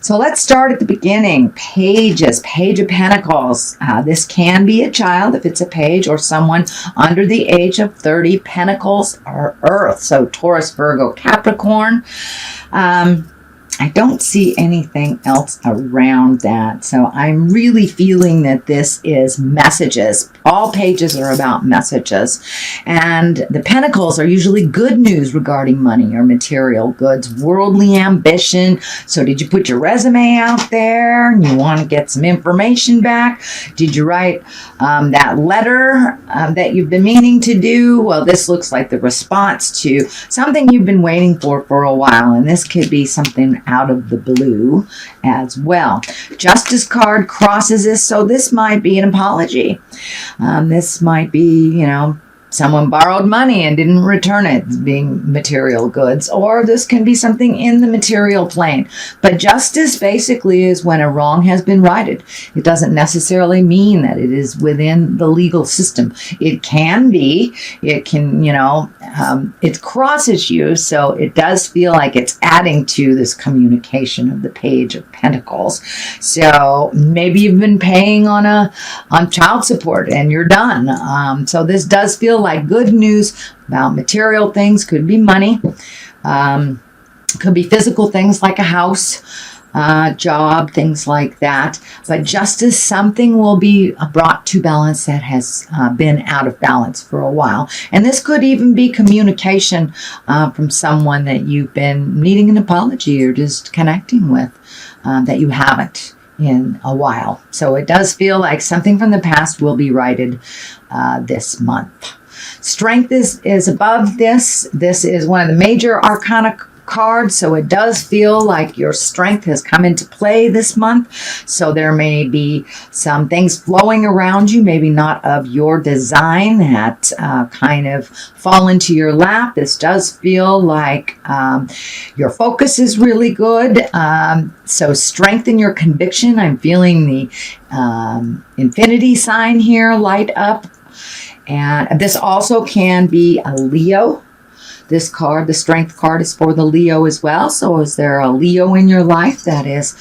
So let's start at the beginning. Pages, Page of Pentacles. This can be a child if it's a page, or someone under the age of 30. Pentacles are Earth, so Taurus, Virgo, Capricorn. I don't see anything else around that. So I'm really feeling that this is messages. All pages are about messages. And the pentacles are usually good news regarding money or material goods, worldly ambition. So did you put your resume out there and you want to get some information back? Did you write that letter that you've been meaning to do? Well, this looks like the response to something you've been waiting for a while. And this could be something out of the blue as well. Justice card crosses this, so this might be an apology. This might be, someone borrowed money and didn't return it, being material goods, or this can be something in the material plane. But justice basically is when a wrong has been righted. It doesn't necessarily mean that it is within the legal system. It can be, it can, it crosses you, so it does feel like it's adding to this communication of the Page of Pentacles. So maybe you've been paying on child support and you're done. So this does feel like good news about material things. Could be money, could be physical things like a house, job, things like that. But justice, something will be brought to balance that has been out of balance for a while. And this could even be communication from someone that you've been needing an apology or just connecting with that you haven't in a while. So it does feel like something from the past will be righted this month. Strength is above this. This is one of the major arcana cards, so it does feel like your strength has come into play this month. So there may be some things flowing around you, maybe not of your design, that kind of fall into your lap. This does feel like your focus is really good. So strengthen your conviction. I'm feeling the infinity sign here light up. And this also can be a Leo. This card, the Strength card, is for the Leo as well. So is there a Leo in your life that is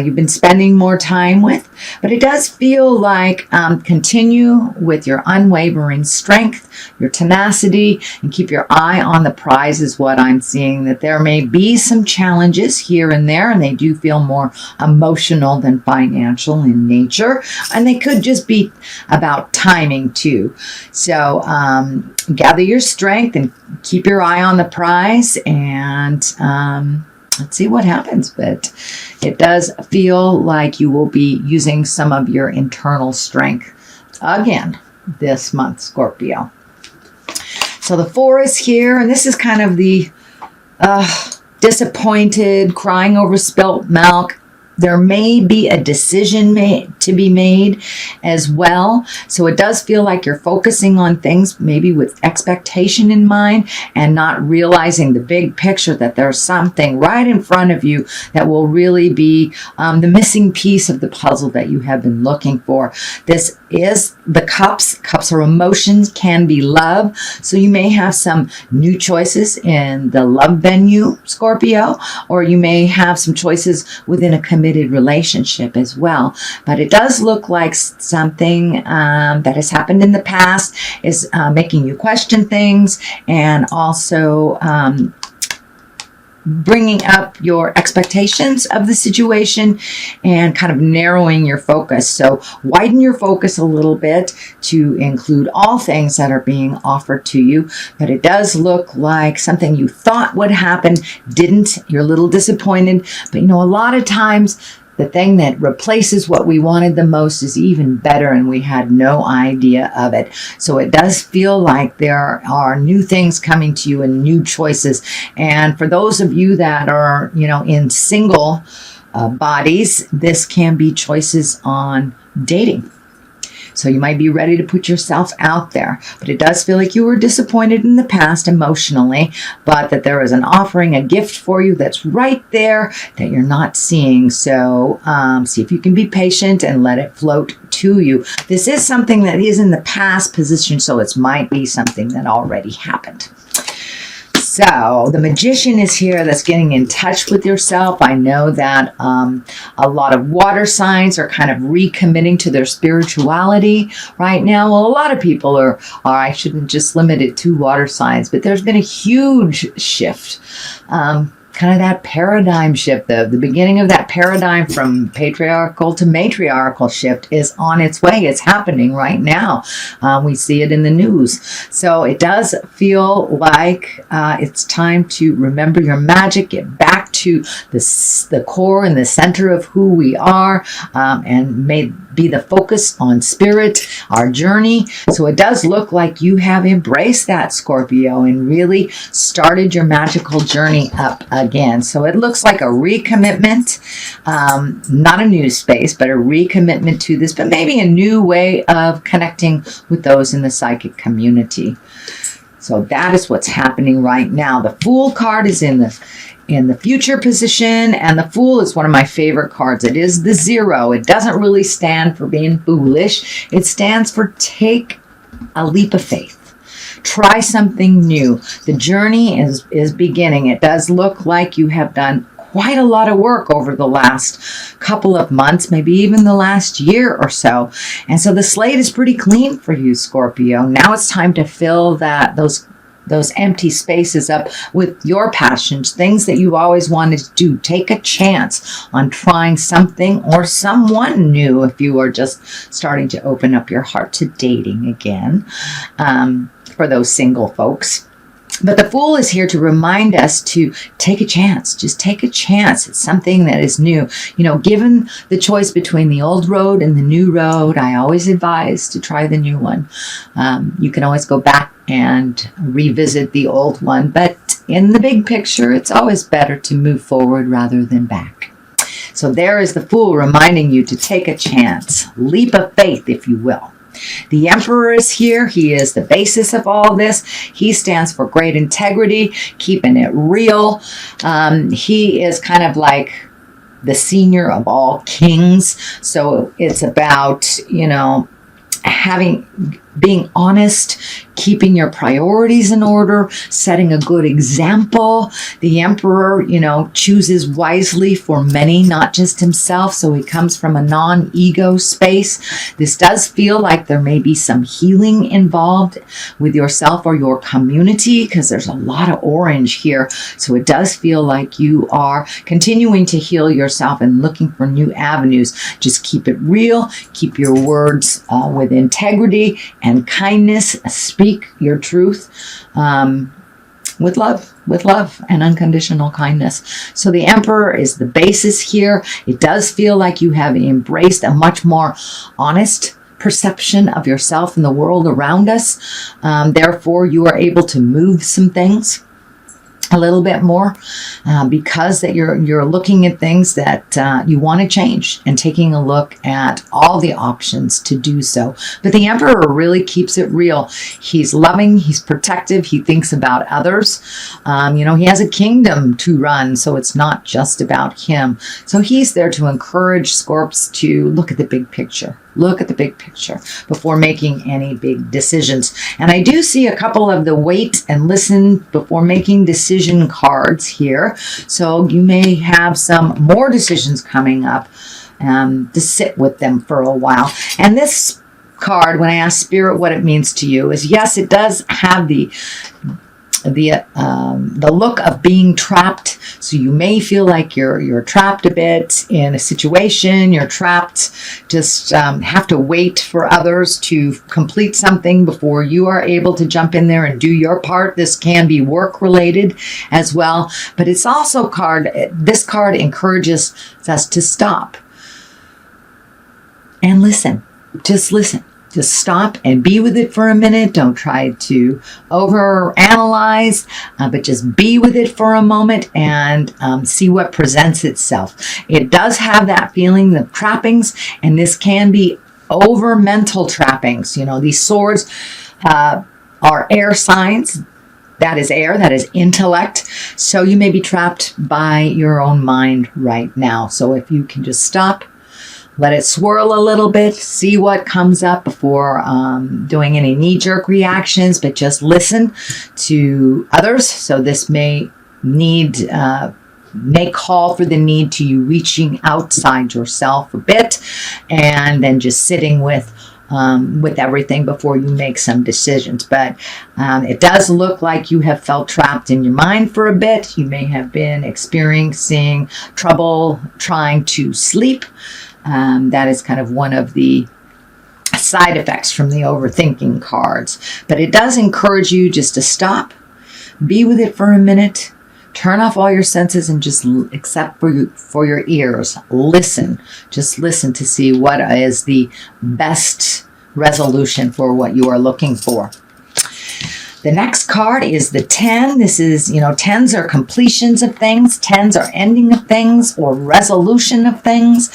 you've been spending more time with? But it does feel like continue with your unwavering strength, your tenacity, and keep your eye on the prize is what I'm seeing. That there may be some challenges here and there, and they do feel more emotional than financial in nature. And they could just be about timing too. So gather your strength and keep your eye on the prize, and let's see what happens. But it does feel like you will be using some of your internal strength again this month, Scorpio. So the 4 is here, and this is kind of the disappointed, crying over spilt milk. There may be a decision to be made as well. So it does feel like you're focusing on things maybe with expectation in mind and not realizing the big picture, that there's something right in front of you that will really be the missing piece of the puzzle that you have been looking for. This is the cups. Cups are emotions, can be love. So you may have some new choices in the love venue, Scorpio, or you may have some choices within a committed relationship as well. But it does look like something that has happened in the past is making you question things, and also bringing up your expectations of the situation and kind of narrowing your focus. So widen your focus a little bit to include all things that are being offered to you. But it does look like something you thought would happen didn't. You're a little disappointed. But a lot of times the thing that replaces what we wanted the most is even better, and we had no idea of it. So it does feel like there are new things coming to you and new choices. And for those of you that are, in single bodies, this can be choices on dating. So you might be ready to put yourself out there. But it does feel like you were disappointed in the past emotionally, but that there is an offering, a gift for you that's right there that you're not seeing. So see if you can be patient and let it float to you. This is something that is in the past position, so it might be something that already happened. So the magician is here that's getting in touch with yourself. I know that a lot of water signs are kind of recommitting to their spirituality right now. Well, a lot of people are, I shouldn't just limit it to water signs, but there's been a huge shift. Kind of that paradigm shift, the beginning of that paradigm from patriarchal to matriarchal shift is on its way. It's happening right now. We see it in the news. So it does feel like it's time to remember your magic, get back to the core and the center of who we are, and may be the focus on spirit, our journey. So it does look like you have embraced that, Scorpio, and really started your magical journey up again. So it looks like a recommitment, not a new space, but a recommitment to this, but maybe a new way of connecting with those in the psychic community. So that is what's happening right now. The Fool card is in the future position, and the Fool is one of my favorite cards. It is the 0. It doesn't really stand for being foolish. It stands for take a leap of faith. Try something new. The journey is beginning. It does look like you have done quite a lot of work over the last couple of months, maybe even the last year or so. And so the slate is pretty clean for you, Scorpio. Now it's time to fill those empty spaces up with your passions, things that you always wanted to do. Take a chance on trying something or someone new if you are just starting to open up your heart to dating again, for those single folks. But the Fool is here to remind us to take a chance. Just take a chance. It's something that is new. You know, given the choice between the old road and the new road, I always advise to try the new one. You can always go back and revisit the old one, but in the big picture, it's always better to move forward rather than back. So there is the Fool reminding you to take a chance, leap of faith, if you will. The Emperor is here. He is the basis of all this. He stands for great integrity, keeping it real. He is kind of like the senior of all kings. So it's about, being honest, keeping your priorities in order, setting a good example. The Emperor, chooses wisely for many, not just himself. So he comes from a non-ego space. This does feel like there may be some healing involved with yourself or your community, because there's a lot of orange here. So it does feel like you are continuing to heal yourself and looking for new avenues. Just keep it real. Keep your words with integrity and kindness. Speak your truth with love and unconditional kindness. So the Emperor is the basis here. It does feel like you have embraced a much more honest perception of yourself and the world around us. Therefore, you are able to move some things a little bit more because that you're looking at things that you want to change and taking a look at all the options to do so. But the Emperor really keeps it real. He's loving, he's protective, he thinks about others. He has a kingdom to run, so it's not just about him. So he's there to encourage Scorps to look at the big picture. Look at the big picture before making any big decisions. And I do see a couple of the wait and listen before making decision cards here. So you may have some more decisions coming up to sit with them for a while. And this card, when I ask Spirit what it means to you, is yes, it does have the look of being trapped. So you may feel like you're trapped a bit in a situation. You're trapped, just have to wait for others to complete something before you are able to jump in there and do your part. This can be work related as well, but it's also this card encourages us to stop and listen. Just listen. Just stop and be with it for a minute. Don't try to overanalyze, but just be with it for a moment and see what presents itself. It does have that feeling of trappings, and this can be over mental trappings. These swords are air signs. That is air, that is intellect. So you may be trapped by your own mind right now. So if you can just stop, Let it swirl a little bit, see what comes up before doing any knee-jerk reactions, but just listen to others. So this may call for the need to you reaching outside yourself a bit, and then just sitting with everything before you make some decisions. But it does look like you have felt trapped in your mind for a bit. You may have been experiencing trouble trying to sleep. That is kind of one of the side effects from the overthinking cards. But it does encourage you just to stop, be with it for a minute, turn off all your senses, and just except for your ears, listen. Just listen to see what is the best resolution for what you are looking for. The next card is the 10. This is, 10s are completions of things. 10s are ending of things or resolution of things.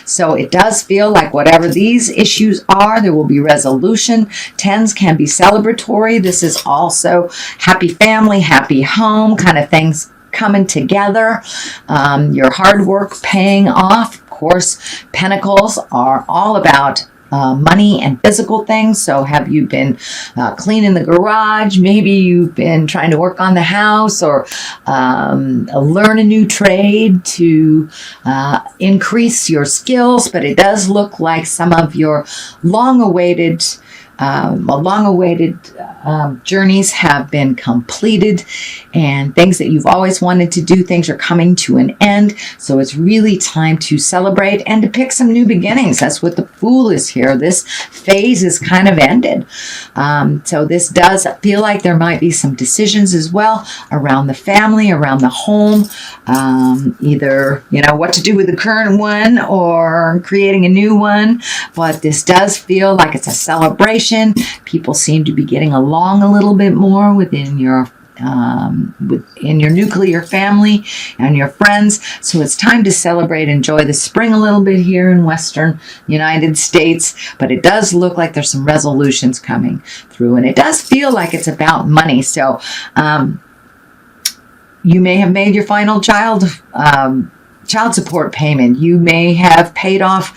So it does feel like whatever these issues are, there will be resolution. 10s can be celebratory. This is also happy family, happy home, kind of things coming together. Your hard work paying off. Of course, Pentacles are all about money and physical things. So have you been cleaning the garage? Maybe you've been trying to work on the house, or learn a new trade to increase your skills. But it does look like some of your long-awaited journeys have been completed, and things that you've always wanted to do, things are coming to an end. So it's really time to celebrate and to pick some new beginnings. That's what the Fool is here. This phase is kind of ended. So this does feel like there might be some decisions as well around the family, around the home, either, what to do with the current one or creating a new one. But this does feel like it's a celebration. People seem to be getting along a little bit more within your nuclear family and your friends. So it's time to celebrate, enjoy the spring a little bit here in Western United States. But it does look like there's some resolutions coming through, and it does feel like it's about money. So you may have made your final child support payment. You may have paid off,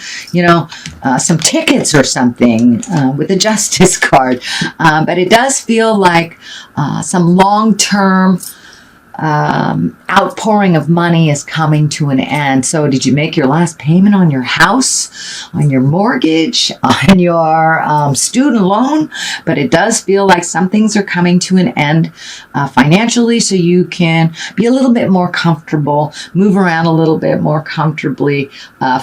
some tickets or something with a justice card. But it does feel like some long-term outpouring of money is coming to an end. So did you make your last payment on your house, on your mortgage, on your student loan? But it does feel like some things are coming to an end financially, so you can be a little bit more comfortable, move around a little bit more comfortably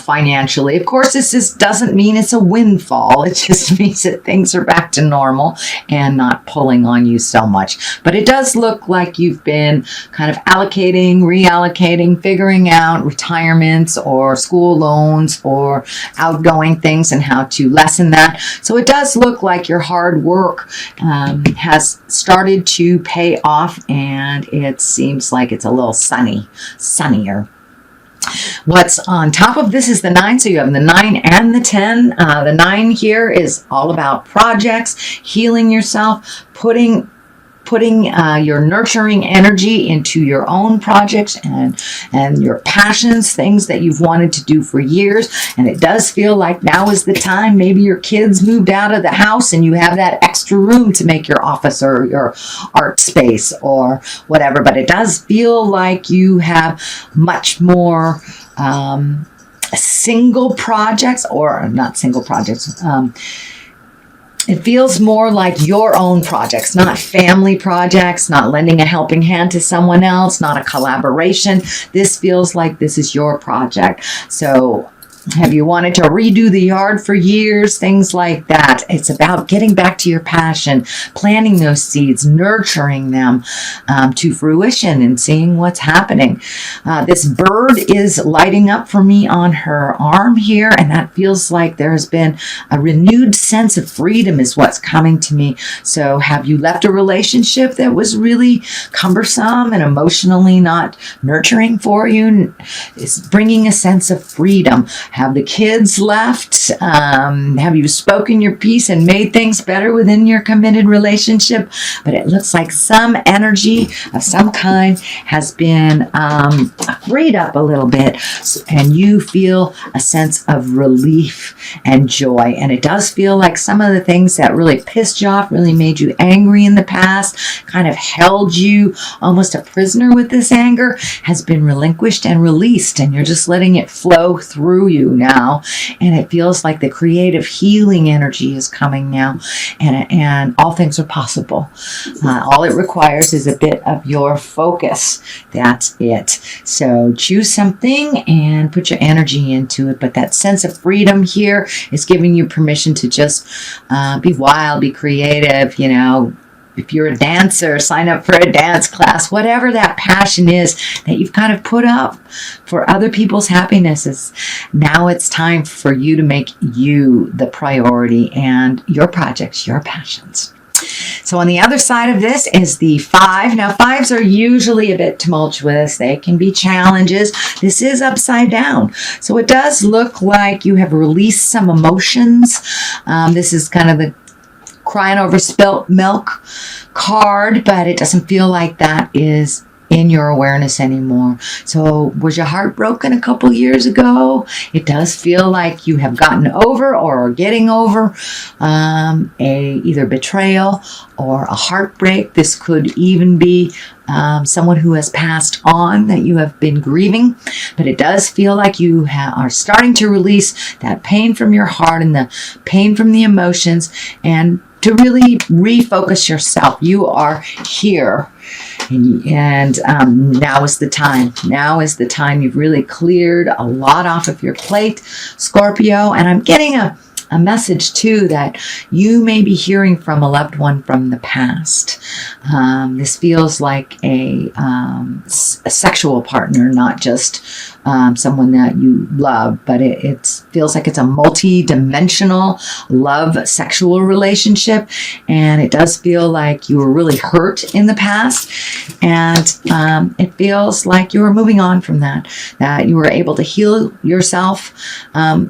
financially. Of course, this doesn't mean it's a windfall. It just means that things are back to normal and not pulling on you so much. But it does look like you've been kind of allocating, reallocating, figuring out retirements or school loans or outgoing things and how to lessen that. So it does look like your hard work has started to pay off, and it seems like it's a little sunnier. What's on top of this is the 9. So you have the 9 and the 10. The 9 here is all about projects, healing yourself, putting your nurturing energy into your own projects and your passions, things that you've wanted to do for years. And it does feel like now is the time. Maybe your kids moved out of the house and you have that extra room to make your office or your art space or whatever. But it does feel like you have much more single projects, or not single projects. It feels more like your own projects, not family projects, not lending a helping hand to someone else, not a collaboration. This feels like this is your project. So have you wanted to redo the yard for years? Things like that. It's about getting back to your passion, planting those seeds, nurturing them to fruition and seeing what's happening. This bird is lighting up for me on her arm here, and that feels like there's been a renewed sense of freedom is what's coming to me. So have you left a relationship that was really cumbersome and emotionally not nurturing for you? It's bringing a sense of freedom. Have the kids left? Have you spoken your piece and made things better within your committed relationship? But it looks like some energy of some kind has been freed up a little bit, and you feel a sense of relief and joy. And it does feel like some of the things that really pissed you off, really made you angry in the past, kind of held you almost a prisoner with this anger, has been relinquished and released, and you're just letting it flow through you now. And it feels like the creative healing energy is coming now, and all things are possible. All it requires is a bit of your focus. That's it. So choose something and put your energy into it. But that sense of freedom here is giving you permission to just be wild, be creative, you know. If you're a dancer, sign up for a dance class, whatever that passion is that you've kind of put up for other people's happiness. Now it's time for you to make you the priority and your projects, your passions. So on the other side of this is the 5. Now 5s are usually a bit tumultuous. They can be challenges. This is upside down. So it does look like you have released some emotions. This is kind of the crying over spilt milk card, but it doesn't feel like that is in your awareness anymore. So was your heart broken a couple years ago? It does feel like you have gotten over or are getting over either betrayal or a heartbreak. This could even be someone who has passed on that you have been grieving, but it does feel like you are starting to release that pain from your heart and the pain from the emotions, and to really refocus yourself. You are here, and now is the time. Now is the time. You've really cleared a lot off of your plate, Scorpio, and I'm getting a message too that you may be hearing from a loved one from the past. This feels like a sexual partner, not just someone that you love, but it feels like it's a multi-dimensional love sexual relationship, and it does feel like you were really hurt in the past, and it feels like you were moving on from that you were able to heal yourself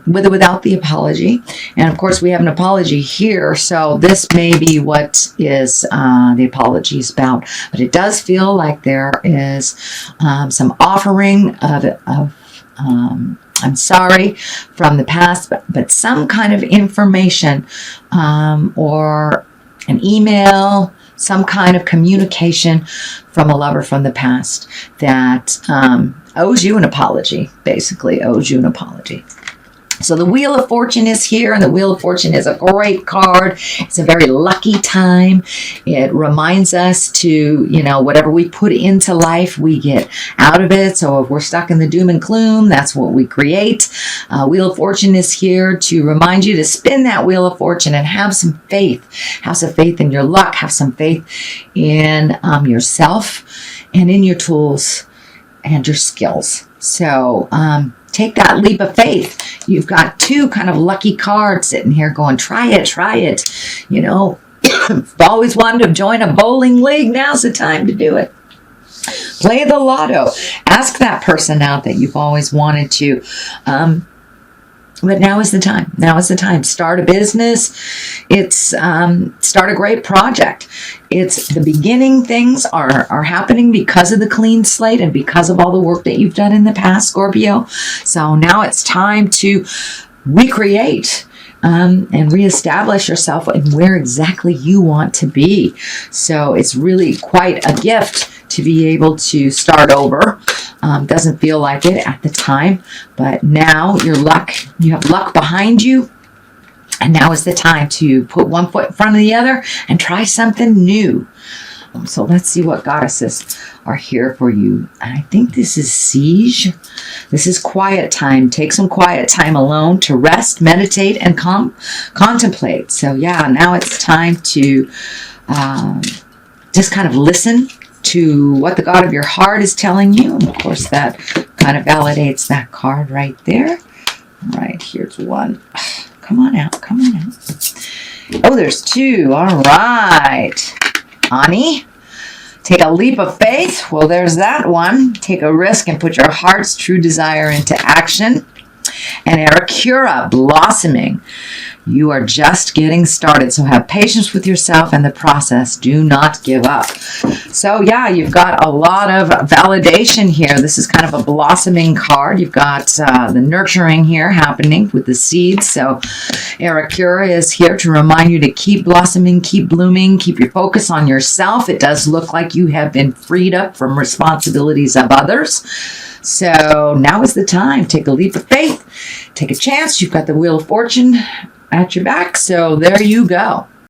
with or without the apology. And of course we have an apology here, so this may be what is the apology is about, but it does feel like there is some offering of I'm sorry from the past, but some kind of information or an email, some kind of communication from a lover from the past that owes you an apology, basically owes you an apology. So the Wheel of Fortune is here, and the Wheel of Fortune is a great card. It's a very lucky time. It reminds us to, whatever we put into life, we get out of it. So if we're stuck in the doom and gloom, that's what we create. Wheel of Fortune is here to remind you to spin that Wheel of Fortune and have some faith. Have some faith in your luck. Have some faith in yourself and in your tools and your skills. So take that leap of faith. You've got 2 kind of lucky cards sitting here going, try it. I've always wanted to join a bowling league. Now's the time to do it. Play the lotto. Ask that person out that you've always wanted to. But now is the time. Now is the time. Start a business. Start a great project. It's the beginning. Things are happening because of the clean slate and because of all the work that you've done in the past, Scorpio. So now it's time to recreate and reestablish yourself in where exactly you want to be. So it's really quite a gift to be able to start over. Doesn't feel like it at the time, but now you have luck behind you, and now is the time to put one foot in front of the other and try something new. So let's see what goddesses are here for you. I think this is Siege. This is quiet time. Take some quiet time alone to rest, meditate, and contemplate. So yeah, now it's time to just kind of listen to what the God of your heart is telling you. And of course that kind of validates that card right there. All right, here's one. Come on out. Oh, there's 2. All right. Ani, take a leap of faith. Well, there's that one. Take a risk and put your heart's true desire into action. And Aracura, blossoming. You are just getting started, so have patience with yourself and the process. Do not give up. So yeah, you've got a lot of validation here. This is kind of a blossoming card. You've got the nurturing here happening with the seeds. So Aracura is here to remind you to keep blossoming, keep blooming, keep your focus on yourself. It does look like you have been freed up from responsibilities of others. So now is the time. Take a leap of faith. Take a chance. You've got the Wheel of Fortune at your back. So there you go.